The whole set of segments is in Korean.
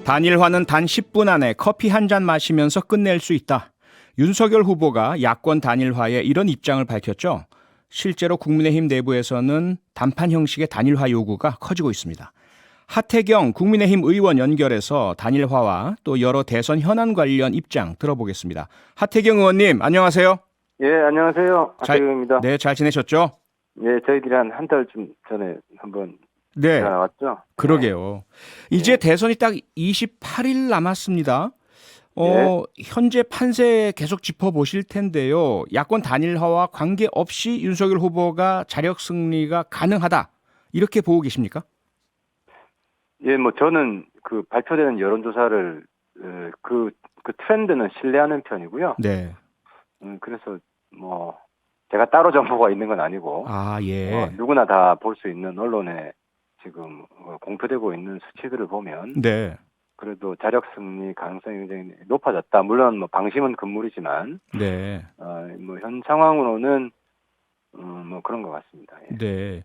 단일화는 단 10분 안에 커피 한 잔 마시면서 끝낼 수 있다. 윤석열 후보가 야권 단일화에 이런 입장을 밝혔죠. 실제로 국민의힘 내부에서는 단판 형식의 단일화 요구가 커지고 있습니다. 하태경 국민의힘 의원 연결해서 단일화와 또 여러 대선 현안 관련 입장 들어보겠습니다. 하태경 의원님, 안녕하세요. 예, 안녕하세요. 하태경입니다. 네, 잘 지내셨죠? 예, 저희들이 한 달쯤 전에 한번 네, 전화 왔죠. 그러게요. 이제 대선이 딱 28일 남았습니다. 예. 현재 판세 계속 짚어보실 텐데요. 야권 단일화와 관계없이 윤석열 후보가 자력 승리가 가능하다. 이렇게 보고 계십니까? 예, 뭐 저는 그 발표되는 여론조사를 그 트렌드는 신뢰하는 편이고요. 네. 그래서 뭐 제가 따로 정보가 있는 건 아니고 아, 예. 누구나 다 볼 수 있는 언론에 지금 공표되고 있는 수치들을 보면 네. 그래도 자력 승리 가능성이 굉장히 높아졌다. 물론 뭐 방심은 금물이지만 네. 뭐 현 상황으로는 뭐 그런 것 같습니다. 예. 네.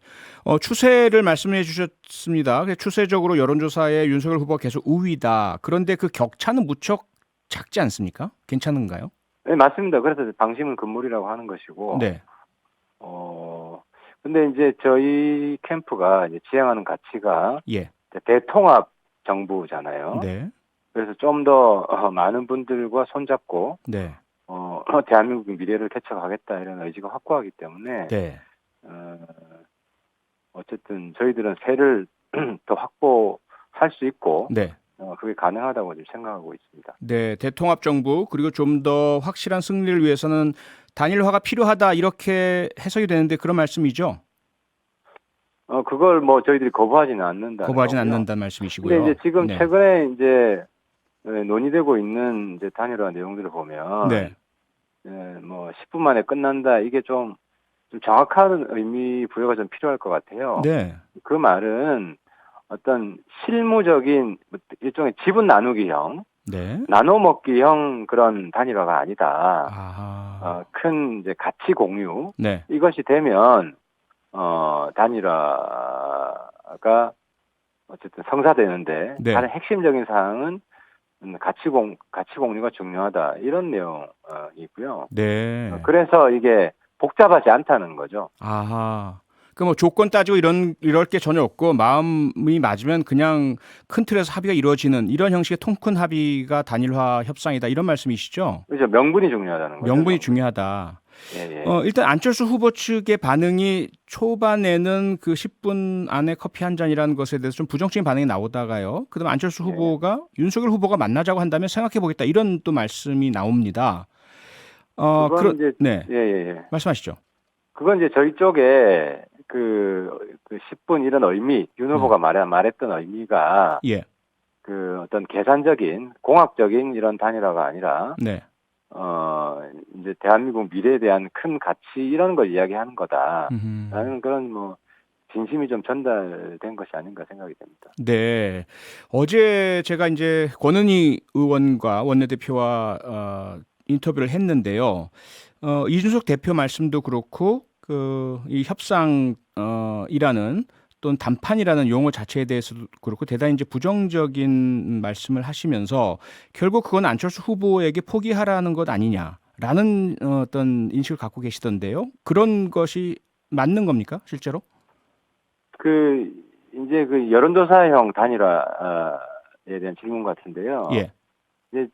추세를 말씀해 주셨습니다. 추세적으로 여론조사에 윤석열 후보가 계속 우위다. 그런데 그 격차는 무척 작지 않습니까? 괜찮은가요? 네, 맞습니다. 그래서 방심은 금물이라고 하는 것이고, 네. 근데 이제 저희 캠프가 이제 지향하는 가치가 예. 대통합 정부잖아요. 네. 그래서 좀 더 많은 분들과 손잡고, 네. 대한민국의 미래를 개척하겠다 이런 의지가 확고하기 때문에, 네. 어쨌든 저희들은 세를 더 확보할 수 있고, 네. 그게 가능하다고 지금 생각하고 있습니다. 네, 대통합 정부 그리고 좀 더 확실한 승리를 위해서는 단일화가 필요하다 이렇게 해석이 되는데 그런 말씀이죠? 그걸 뭐 저희들이 거부하지는 않는다는 거부하진 거고요. 않는다는 말씀이시고요. 근데 이제 지금 네. 최근에 이제 논의되고 있는 이제 단일화 내용들을 보면, 네. 뭐 10분 만에 끝난다 이게 좀 정확한 의미 부여가 좀 필요할 것 같아요. 네. 그 말은 어떤 실무적인 일종의 지분 나누기형, 네. 나눠 먹기형 그런 단일화가 아니다. 아하. 큰 이제 가치 공유 네. 이것이 되면 단일화가 어쨌든 성사되는데 네. 다른 핵심적인 사항은 가치 공유가 중요하다 이런 내용이고요. 네. 그래서 이게 복잡하지 않다는 거죠. 아하. 그 뭐 조건 따지고 이럴 게 전혀 없고 마음이 맞으면 그냥 큰 틀에서 합의가 이루어지는 이런 형식의 통큰 합의가 단일화 협상이다 이런 말씀이시죠? 그렇죠. 명분이 중요하다는 거죠. 명분이 중요하다. 예, 예. 일단 안철수 후보 측의 반응이 초반에는 그 10분 안에 커피 한 잔이라는 것에 대해서 좀 부정적인 반응이 나오다가요. 그다음 안철수 예. 후보가 윤석열 후보가 만나자고 한다면 생각해 보겠다 이런 또 말씀이 나옵니다. 그건 이제 네. 예, 예, 예. 말씀하시죠. 그건 이제 저희 쪽에 그 10분 이런 의미, 윤 후보가 말했던 의미가 예. 그 어떤 계산적인 공학적인 이런 단일화가 아니라 네. 이제 대한민국 미래에 대한 큰 가치 이런 걸 이야기하는 거다라는 음흠. 그런 뭐 진심이 좀 전달된 것이 아닌가 생각이 됩니다. 네. 어제 제가 이제 권은희 의원과 원내대표와 인터뷰를 했는데요. 이준석 대표 말씀도 그렇고 이 협상 이라는 또는 단판이라는 용어 자체에 대해서도 그렇고 대단히 이제 부정적인 말씀을 하시면서 결국 그건 안철수 후보에게 포기하라는 것 아니냐라는 어떤 인식을 갖고 계시던데요. 그런 것이 맞는 겁니까, 실제로? 이제 그 여론조사형 단일화에 대한 질문 같은데요. 예. 이제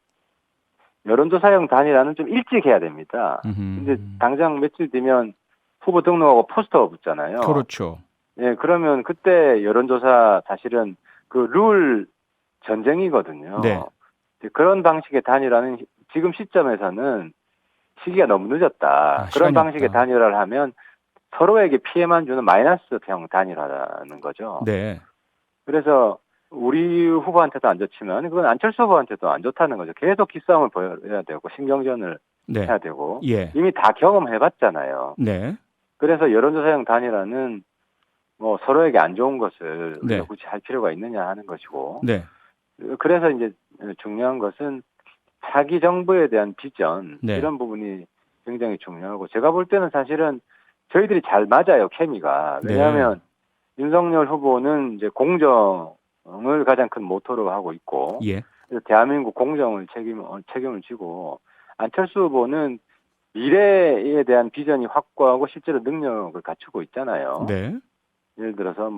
여론조사형 단일화는 좀 일찍 해야 됩니다. 음흠. 근데 당장 며칠 뒤면 후보 등록하고 포스터가 붙잖아요. 그렇죠. 예, 그러면 그때 여론조사 사실은 그 룰 전쟁이거든요. 네. 이제 그런 방식의 단일화는 지금 시점에서는 시기가 너무 늦었다. 그런 시간이 방식의 없다. 단일화를 하면 서로에게 피해만 주는 마이너스형 단일화라는 거죠. 네. 그래서 우리 후보한테도 안 좋지만 그건 안철수 후보한테도 안 좋다는 거죠. 계속 기싸움을 벌여야 되고 신경전을 네. 해야 되고 예. 이미 다 경험해봤잖아요. 네. 그래서 여론조사형 단일화는 뭐 서로에게 안 좋은 것을 네. 우리가 굳이 할 필요가 있느냐 하는 것이고 네. 그래서 이제 중요한 것은 차기 정부에 대한 비전 네. 이런 부분이 굉장히 중요하고 제가 볼 때는 사실은 저희들이 잘 맞아요 케미가. 왜냐하면 윤석열 후보는 이제 공정을 가장 큰 모토로 하고 있고, 예. 그래서 대한민국 공정을 책임을 지고, 안철수 후보는 미래에 대한 비전이 확고하고 실제로 능력을 갖추고 있잖아요. 네. 예를 들어서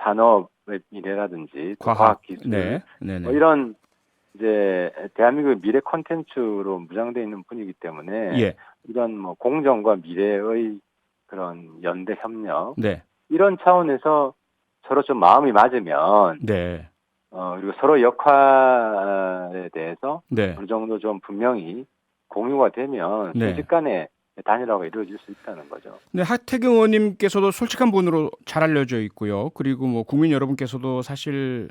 산업의 미래라든지 또 과학기술, 네. 네네. 이런 이제 대한민국의 미래 콘텐츠로 무장되어 있는 분이기 때문에 예. 이런 공정과 미래의 그런 연대 협력 네. 이런 차원에서 서로 좀 마음이 맞으면 네. 그리고 서로 역할에 대해서 네. 어느 정도 좀 분명히 공유가 되면 네. 순식간에 단일화가 이루어질 수 있다는 거죠. 네, 하태경 의원님께서도 솔직한 분으로 잘 알려져 있고요. 그리고 뭐 국민 여러분께서도 사실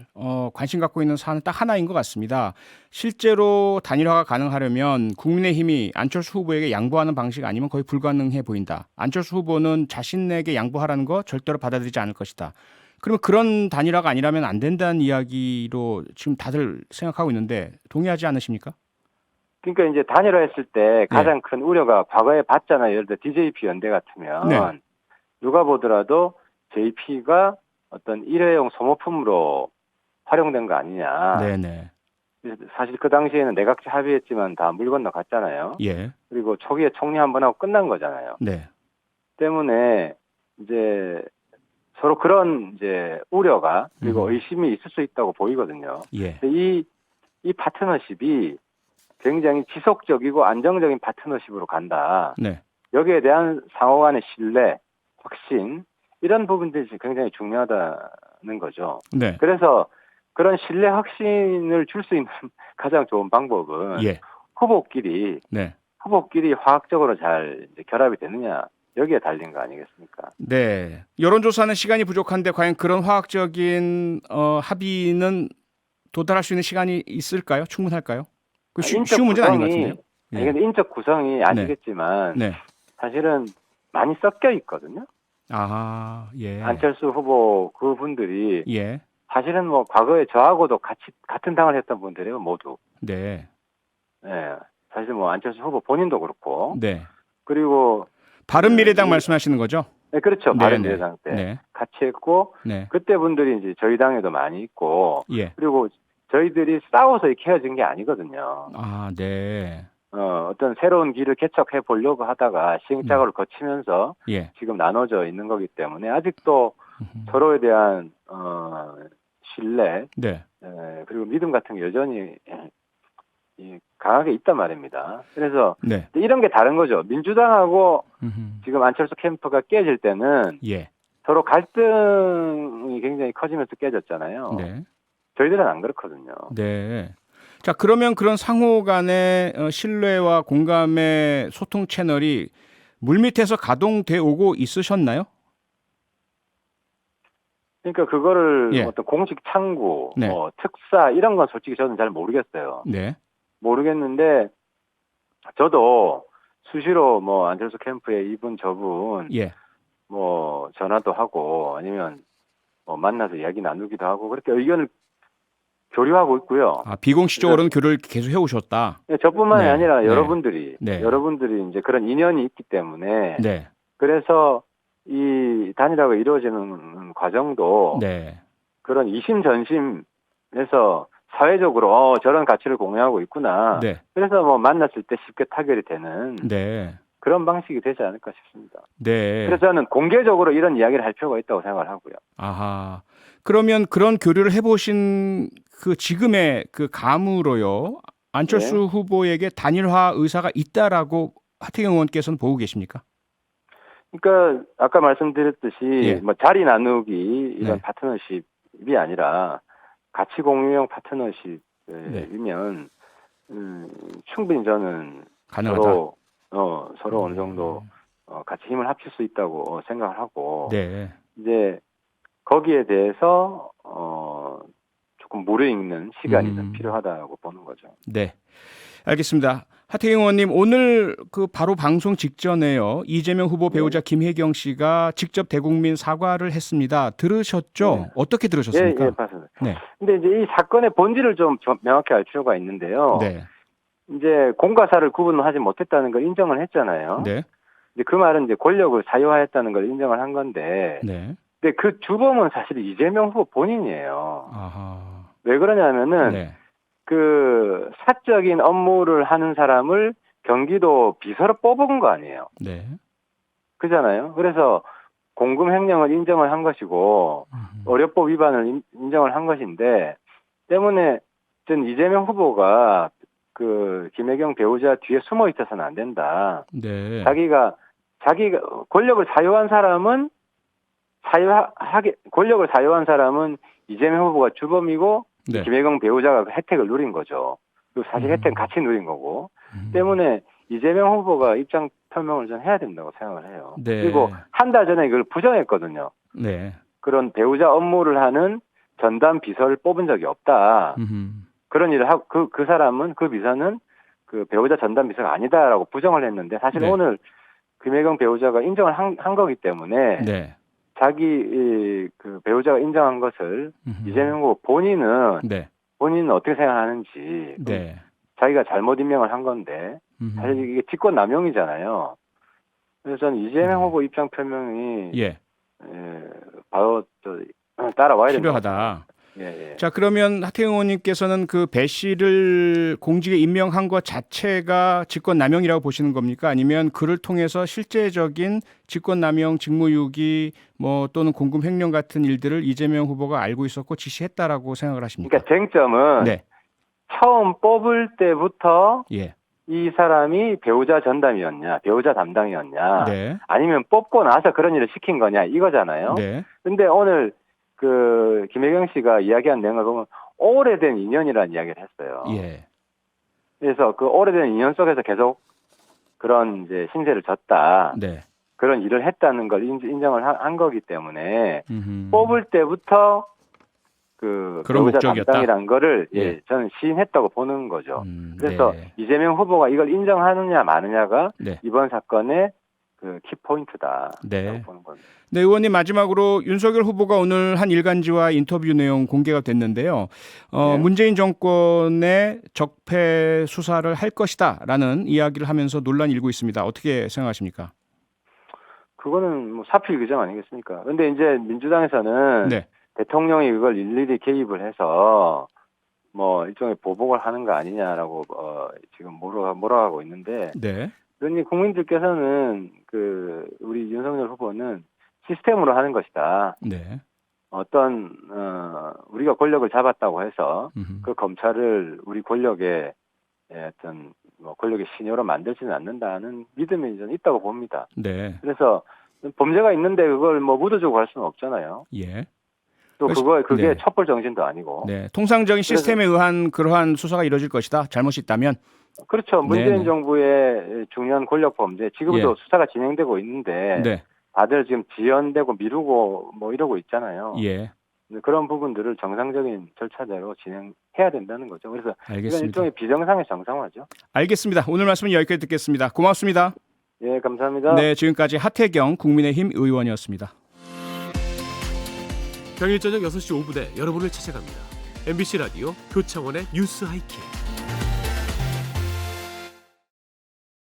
관심 갖고 있는 사안은 딱 하나인 것 같습니다. 실제로 단일화가 가능하려면 국민의힘이 안철수 후보에게 양보하는 방식 아니면 거의 불가능해 보인다. 안철수 후보는 자신에게 양보하라는 거 절대로 받아들이지 않을 것이다. 그러면 그런 단일화가 아니라면 안 된다는 이야기로 지금 다들 생각하고 있는데 동의하지 않으십니까? 그러니까 이제 단일화했을 때 가장 큰 우려가 과거에 봤잖아요. 예를 들어 DJP 연대 같으면 네. 누가 보더라도 JP가 어떤 일회용 소모품으로 활용된 거 아니냐. 네네. 사실 그 당시에는 내각제 합의했지만 다 물 건너 갔잖아요. 예. 그리고 초기에 총리 한 번 하고 끝난 거잖아요. 네. 때문에 이제 서로 그런 이제 우려가 그리고 의심이 있을 수 있다고 보이거든요. 예. 근데 이 파트너십이 굉장히 지속적이고 안정적인 파트너십으로 간다. 네. 여기에 대한 상호 간의 신뢰, 확신 이런 부분들이 굉장히 중요하다는 거죠. 네. 그래서 그런 신뢰 확신을 줄 수 있는 가장 좋은 방법은 예. 후보끼리 네. 화학적으로 잘 이제 결합이 되느냐 여기에 달린 거 아니겠습니까? 네. 여론조사는 시간이 부족한데 과연 그런 화학적인 합의는 도달할 수 있는 시간이 있을까요? 충분할까요? 그 쉬운 문제는 아닌 것 같은데요. 예. 근데 인적 구성이 아시겠지만 네. 사실은 많이 섞여 있거든요. 아, 예. 안철수 후보 그분들이 예. 사실은 과거에 저하고도 같은 당을 했던 분들이에요, 모두. 네. 예. 사실 안철수 후보 본인도 그렇고. 네. 그리고 바른미래당 말씀하시는 거죠? 네, 그렇죠. 네, 바른미래당 때 네. 같이 했고 네. 그때 분들이 이제 저희 당에도 많이 있고 예. 그리고 저희들이 싸워서 이렇게 헤어진 게 아니거든요. 아, 네. 어떤 새로운 길을 개척해 보려고 하다가 시행착오를 거치면서 예. 지금 나눠져 있는 거기 때문에 아직도 서로에 대한 신뢰 네. 그리고 믿음 같은 게 여전히 강하게 있단 말입니다. 그래서 네. 이런 게 다른 거죠. 민주당하고 지금 안철수 캠프가 깨질 때는 예. 서로 갈등이 굉장히 커지면서 깨졌잖아요. 네. 저희들은 안 그렇거든요. 네. 자, 그러면 그런 상호 간의 신뢰와 공감의 소통 채널이 물밑에서 가동돼 오고 있으셨나요? 그러니까 그거를 예. 어떤 공식 창구, 네. 특사 이런 건 솔직히 저는 잘 모르겠어요. 네. 모르겠는데 저도 수시로 안철수 캠프에 이분 저분 예. 전화도 하고 아니면 만나서 이야기 나누기도 하고 그렇게 의견을 교류하고 있고요. 아, 비공식적으로는 교류를 계속 해오셨다. 네, 저뿐만이 네. 아니라 네. 여러분들이 네. 이제 그런 인연이 있기 때문에 네. 그래서 이 단일화가 이루어지는 과정도 네. 그런 이심전심에서 사회적으로 저런 가치를 공유하고 있구나. 네. 그래서 만났을 때 쉽게 타결이 되는 네. 그런 방식이 되지 않을까 싶습니다. 네. 그래서 저는 공개적으로 이런 이야기를 할 필요가 있다고 생각을 하고요. 아하. 그러면 그런 교류를 해보신 그 지금의 그 감으로요. 안철수 후보에게 단일화 의사가 있다라고 하태경 의원께서는 보고 계십니까? 그러니까 아까 말씀드렸듯이 자리 나누기 이런 네. 파트너십이 아니라 가치 공유형 파트너십이면 충분히 저는 가능하다. 서로 어느 정도 같이 힘을 합칠 수 있다고 생각을 하고 네. 이제 거기에 대해서 조금 무르익는 시간이 좀 필요하다고 보는 거죠. 네. 알겠습니다. 하태경 의원님 오늘 그 바로 방송 직전에요. 이재명 후보 배우자 김혜경 씨가 직접 대국민 사과를 했습니다. 들으셨죠? 네. 어떻게 들으셨습니까? 예, 맞습니다. 네. 근데 이제 이 사건의 본질을 좀 명확히 알 필요가 있는데요. 네. 이제 공과 사를 구분하지 못했다는 걸 인정을 했잖아요. 네. 이제 그 말은 이제 권력을 사유화했다는 걸 인정을 한 건데 네. 근데 그 주범은 사실 이재명 후보 본인이에요. 아하. 왜 그러냐면은 네. 그 사적인 업무를 하는 사람을 경기도 비서로 뽑은 거 아니에요. 네. 그잖아요. 그래서 공금 횡령을 인정을 한 것이고 의료법 위반을 인정을 한 것인데 때문에 전 이재명 후보가 그 김혜경 배우자 뒤에 숨어 있어서는 안 된다. 네. 자기가 권력을 사유한 사람은 권력을 사유한 사람은 이재명 후보가 주범이고 네. 김혜경 배우자가 그 혜택을 누린 거죠. 그리고 사실 혜택은 같이 누린 거고 때문에 이재명 후보가 입장 표명을 좀 해야 된다고 생각을 해요. 네. 그리고 한 달 전에 이걸 부정했거든요. 네. 그런 배우자 업무를 하는 전담 비서를 뽑은 적이 없다. 그런 일을 하고 그 사람은 그 비서는 그 배우자 전담 비서가 아니다라고 부정을 했는데 사실 네. 오늘 김혜경 배우자가 인정을 한 거기 때문에 네. 자기 그 배우자가 인정한 것을 이재명 후보 본인은 네. 어떻게 생각하는지 네. 자기가 잘못 임명을 한 건데 사실 이게 직권 남용이잖아요. 그래서 저는 이재명 후보 입장 표명이 예. 바로 따라와야 된다. 필요하다. 예. 자, 그러면 하태경 의원님께서는 그 배 씨를 공직에 임명한 것 자체가 직권남용이라고 보시는 겁니까? 아니면 그를 통해서 실제적인 직권남용, 직무유기 뭐 또는 공금 횡령 같은 일들을 이재명 후보가 알고 있었고 지시했다라고 생각을 하십니까? 그러니까 쟁점은 네. 처음 뽑을 때부터 예. 이 사람이 배우자 전담이었냐, 배우자 담당이었냐, 네. 아니면 뽑고 나서 그런 일을 시킨 거냐 이거잖아요. 네. 근데 오늘 그 김혜경 씨가 이야기한 내용을 보면 오래된 인연이라는 이야기를 했어요. 예. 그래서 그 오래된 인연 속에서 계속 그런 이제 신세를 졌다. 네. 그런 일을 했다는 걸 인정을 한 거기 때문에 뽑을 때부터 그 그런 배우자 목적이었다. 담당이라는 거를 예. 저는 시인했다고 보는 거죠. 그래서 네. 이재명 후보가 이걸 인정하느냐 마느냐가 네. 이번 사건의 그 키포인트다. 네. 보는 겁니다. 네, 의원님 마지막으로 윤석열 후보가 오늘 한 일간지와 인터뷰 내용 공개가 됐는데요. 네. 문재인 정권의 적폐 수사를 할 것이다라는 이야기를 하면서 논란이 일고 있습니다. 어떻게 생각하십니까? 그거는 뭐 사필 규정 아니겠습니까? 근데 이제 민주당에서는 네. 대통령이 그걸 일일이 개입을 해서 뭐 일종의 보복을 하는 거 아니냐라고 지금 몰아가고 있는데 네. 그러니 국민들께서는 그 우리 윤석열 후보는 시스템으로 하는 것이다. 네. 어떤 우리가 권력을 잡았다고 해서 그 검찰을 우리 권력의 어떤 뭐 권력의 신여로 만들지는 않는다는 믿음이 저는 있다고 봅니다. 네. 그래서 범죄가 있는데 그걸 뭐 묻어주고 할 수는 없잖아요. 예. 또 그게 네. 첩벌 정신도 아니고. 네. 통상적인 시스템에 의한 그러한 수사가 이루어질 것이다. 잘못이 있다면. 그렇죠. 문재인 네네. 정부의 중요한 권력 범죄 지금도 예. 수사가 진행되고 있는데 네. 다들 지금 지연되고 미루고 뭐 이러고 있잖아요. 예. 그런 부분들을 정상적인 절차대로 진행해야 된다는 거죠. 그래서 이건 알겠습니다. 일종의 비정상의 정상화죠. 알겠습니다. 오늘 말씀은 여기까지 듣겠습니다. 고맙습니다. 예, 감사합니다. 네, 지금까지 하태경 국민의힘 의원이었습니다. 평일 저녁 6시 5분에 여러분을 찾아갑니다. MBC 라디오 표창원의 뉴스 하이킥.